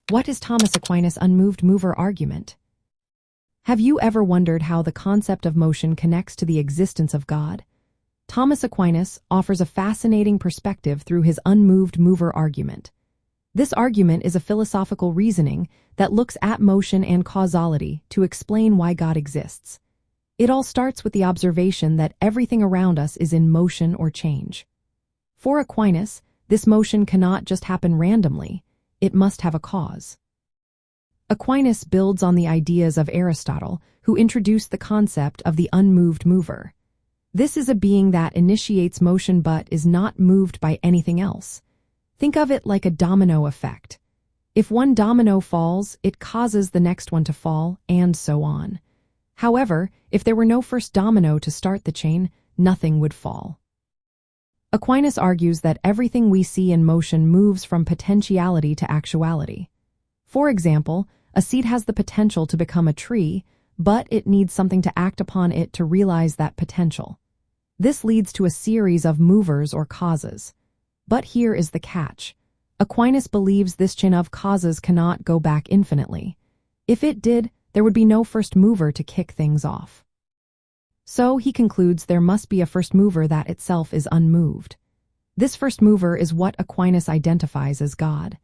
What is Thomas Aquinas' Unmoved Mover argument? Have you ever wondered how the concept of motion connects to the existence of God? Thomas Aquinas offers a fascinating perspective through his Unmoved Mover argument. This argument is a philosophical reasoning that looks at motion and causality to explain why God exists. It all starts with the observation that everything around us is in motion or change. For Aquinas, this motion cannot just happen randomly, it must have a cause. Aquinas builds on the ideas of Aristotle, who introduced the concept of the unmoved mover. This is a being that initiates motion but is not moved by anything else. Think of it like a domino effect. If one domino falls, it causes the next one to fall, and so on. However, if there were no first domino to start the chain, nothing would fall. Aquinas argues that everything we see in motion moves from potentiality to actuality. For example, a seed has the potential to become a tree, but it needs something to act upon it to realize that potential. This leads to a series of movers or causes. But here is the catch. Aquinas believes this chain of causes cannot go back infinitely. If it did, there would be no first mover to kick things off. So he concludes there must be a first mover that itself is unmoved. This first mover is what Aquinas identifies as God.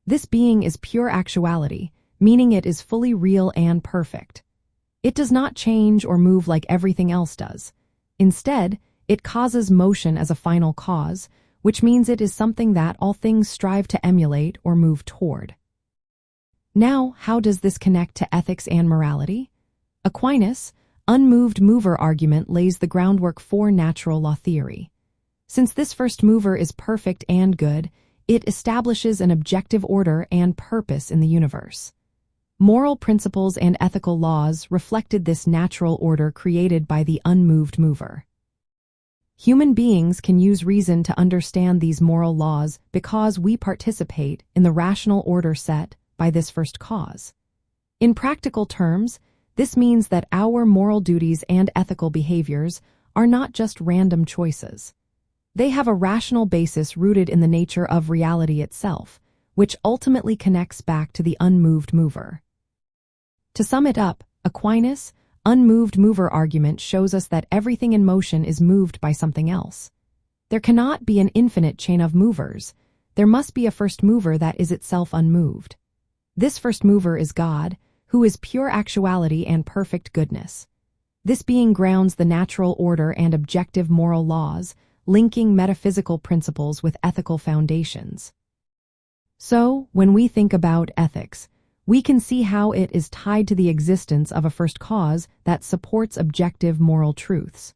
This being is pure actuality, meaning it is fully real and perfect. It does not change or move like everything else does. Instead, it causes motion as a final cause, which means it is something that all things strive to emulate or move toward. Now, how does this connect to ethics and morality? Aquinas' Unmoved Mover argument lays the groundwork for natural law theory. Since this first mover is perfect and good, it establishes an objective order and purpose in the universe. Moral principles and ethical laws reflected this natural order created by the unmoved mover. Human beings can use reason to understand these moral laws because we participate in the rational order set by this first cause. In practical terms, this means that our moral duties and ethical behaviors are not just random choices. They have a rational basis rooted in the nature of reality itself, which ultimately connects back to the unmoved mover. To sum it up, Aquinas' Unmoved Mover argument shows us that everything in motion is moved by something else. There cannot be an infinite chain of movers. There must be a first mover that is itself unmoved. This first mover is God, who is pure actuality and perfect goodness. This being grounds the natural order and objective moral laws, linking metaphysical principles with ethical foundations. So, when we think about ethics, we can see how it is tied to the existence of a first cause that supports objective moral truths.